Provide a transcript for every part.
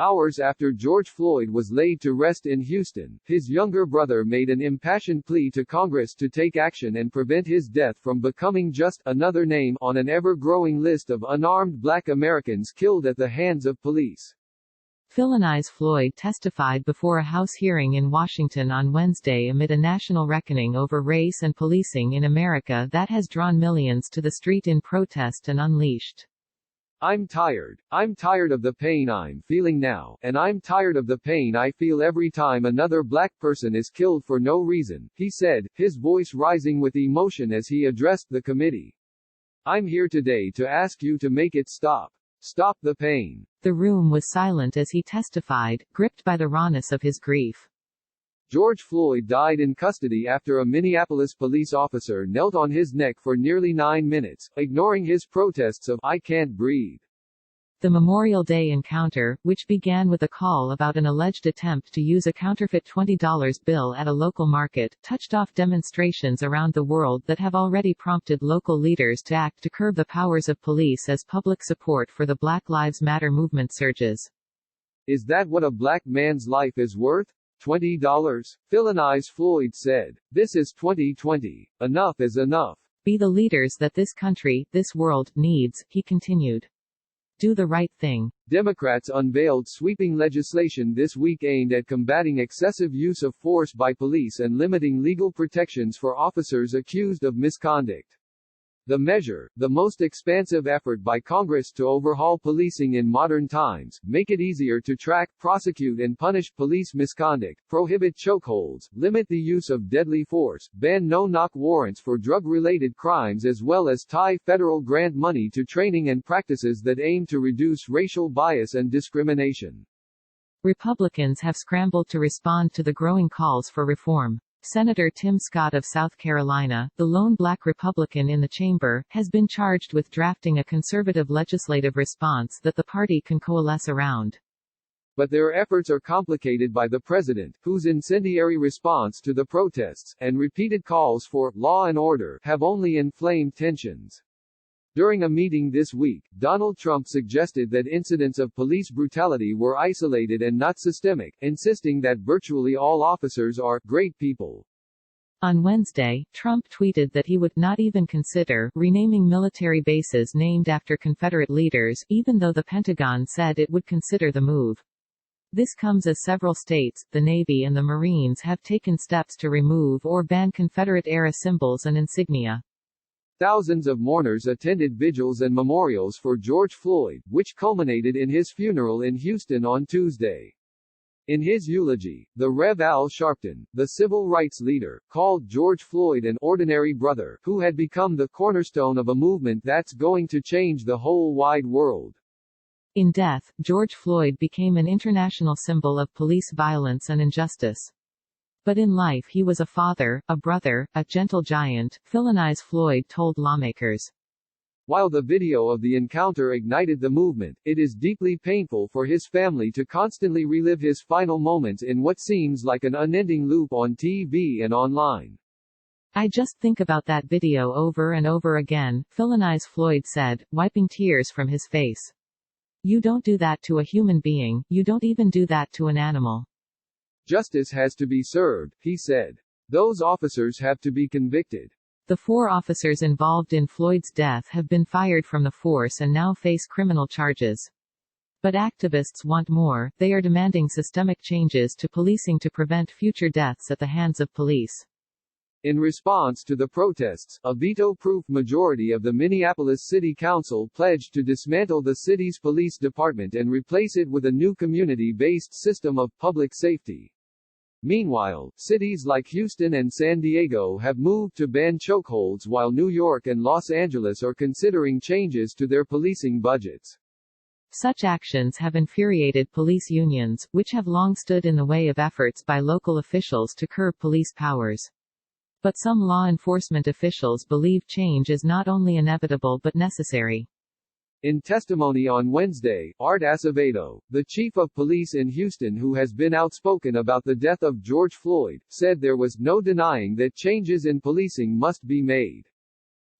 Hours after George Floyd was laid to rest in Houston, his younger brother made an impassioned plea to Congress to take action and prevent his death from becoming just another name on an ever-growing list of unarmed Black Americans killed at the hands of police. Philonise Floyd testified before a House hearing in Washington on Wednesday amid a national reckoning over race and policing in America that has drawn millions to the street in protest and unleashed. I'm tired. I'm tired of the pain I'm feeling now, and I'm tired of the pain I feel every time another Black person is killed for no reason, he said, his voice rising with emotion as he addressed the committee. I'm here today to ask you to make it stop. Stop the pain. The room was silent as he testified, gripped by the rawness of his grief. George Floyd died in custody after a Minneapolis police officer knelt on his neck for nearly 9 minutes, ignoring his protests of "I can't breathe." The Memorial Day encounter, which began with a call about an alleged attempt to use a counterfeit $20 bill at a local market, touched off demonstrations around the world that have already prompted local leaders to act to curb the powers of police as public support for the Black Lives Matter movement surges. Is that what a Black man's life is worth? $20? Philonise Floyd said. This is 2020. Enough is enough. Be the leaders that this country, this world, needs, he continued. Do the right thing. Democrats unveiled sweeping legislation this week aimed at combating excessive use of force by police and limiting legal protections for officers accused of misconduct. The measure, the most expansive effort by Congress to overhaul policing in modern times, make it easier to track, prosecute and punish police misconduct, prohibit chokeholds, limit the use of deadly force, ban no-knock warrants for drug-related crimes as well as tie federal grant money to training and practices that aim to reduce racial bias and discrimination. Republicans have scrambled to respond to the growing calls for reform. Senator Tim Scott of South Carolina, the lone Black Republican in the chamber, has been charged with drafting a conservative legislative response that the party can coalesce around. But their efforts are complicated by the president, whose incendiary response to the protests, and repeated calls for law and order, have only inflamed tensions. During a meeting this week, Donald Trump suggested that incidents of police brutality were isolated and not systemic, insisting that virtually all officers are great people. On Wednesday, Trump tweeted that he would not even consider renaming military bases named after Confederate leaders, even though the Pentagon said it would consider the move. This comes as several states, the Navy and the Marines have taken steps to remove or ban Confederate-era symbols and insignia. Thousands of mourners attended vigils and memorials for George Floyd, which culminated in his funeral in Houston on Tuesday. In his eulogy, the Rev. Al Sharpton, the civil rights leader, called George Floyd an ordinary brother, who had become the cornerstone of a movement that's going to change the whole wide world. In death, George Floyd became an international symbol of police violence and injustice. But in life he was a father, a brother, a gentle giant, Philonise Floyd told lawmakers. While the video of the encounter ignited the movement, it is deeply painful for his family to constantly relive his final moments in what seems like an unending loop on TV and online. I just think about that video over and over again, Philonise Floyd said, wiping tears from his face. You don't do that to a human being, you don't even do that to an animal. Justice has to be served, he said. Those officers have to be convicted. The 4 officers involved in Floyd's death have been fired from the force and now face criminal charges. But activists want more, they are demanding systemic changes to policing to prevent future deaths at the hands of police. In response to the protests, a veto-proof majority of the Minneapolis City Council pledged to dismantle the city's police department and replace it with a new community-based system of public safety. Meanwhile, cities like Houston and San Diego have moved to ban chokeholds while New York and Los Angeles are considering changes to their policing budgets. Such actions have infuriated police unions, which have long stood in the way of efforts by local officials to curb police powers. But some law enforcement officials believe change is not only inevitable but necessary. In testimony on Wednesday, Art Acevedo, the chief of police in Houston who has been outspoken about the death of George Floyd, said there was no denying that changes in policing must be made.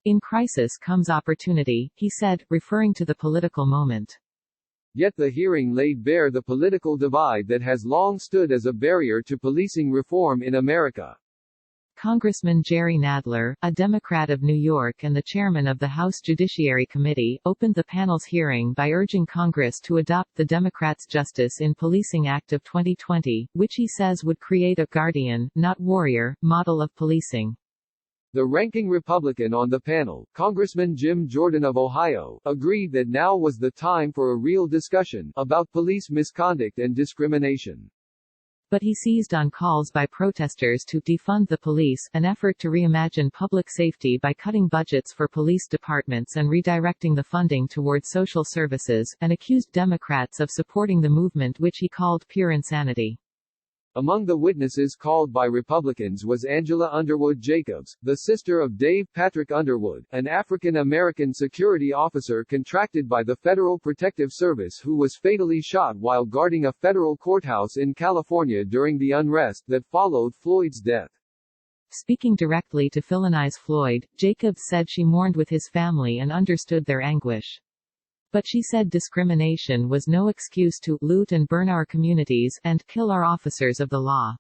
In crisis comes opportunity, he said, referring to the political moment. Yet the hearing laid bare the political divide that has long stood as a barrier to policing reform in America. Congressman Jerry Nadler, a Democrat of New York and the chairman of the House Judiciary Committee, opened the panel's hearing by urging Congress to adopt the Democrats' Justice in Policing Act of 2020, which he says would create a guardian, not warrior, model of policing. The ranking Republican on the panel, Congressman Jim Jordan of Ohio, agreed that now was the time for a real discussion about police misconduct and discrimination. But he seized on calls by protesters to defund the police, an effort to reimagine public safety by cutting budgets for police departments and redirecting the funding toward social services, and accused Democrats of supporting the movement which he called pure insanity. Among the witnesses called by Republicans was Angela Underwood Jacobs, the sister of Dave Patrick Underwood, an African-American security officer contracted by the Federal Protective Service who was fatally shot while guarding a federal courthouse in California during the unrest that followed Floyd's death. Speaking directly to villainize Floyd, Jacobs said she mourned with his family and understood their anguish. But she said discrimination was no excuse to loot and burn our communities and kill our officers of the law.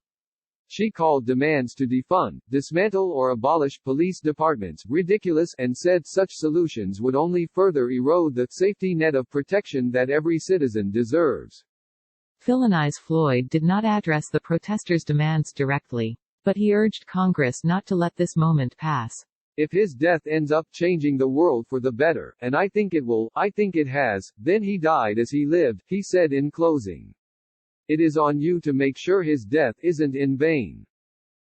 She called demands to defund, dismantle or abolish police departments ridiculous and said such solutions would only further erode the safety net of protection that every citizen deserves. Villainize Floyd did not address the protesters' demands directly. But he urged Congress not to let this moment pass. If his death ends up changing the world for the better, and I think it will, I think it has, then he died as he lived, he said in closing. It is on you to make sure his death isn't in vain.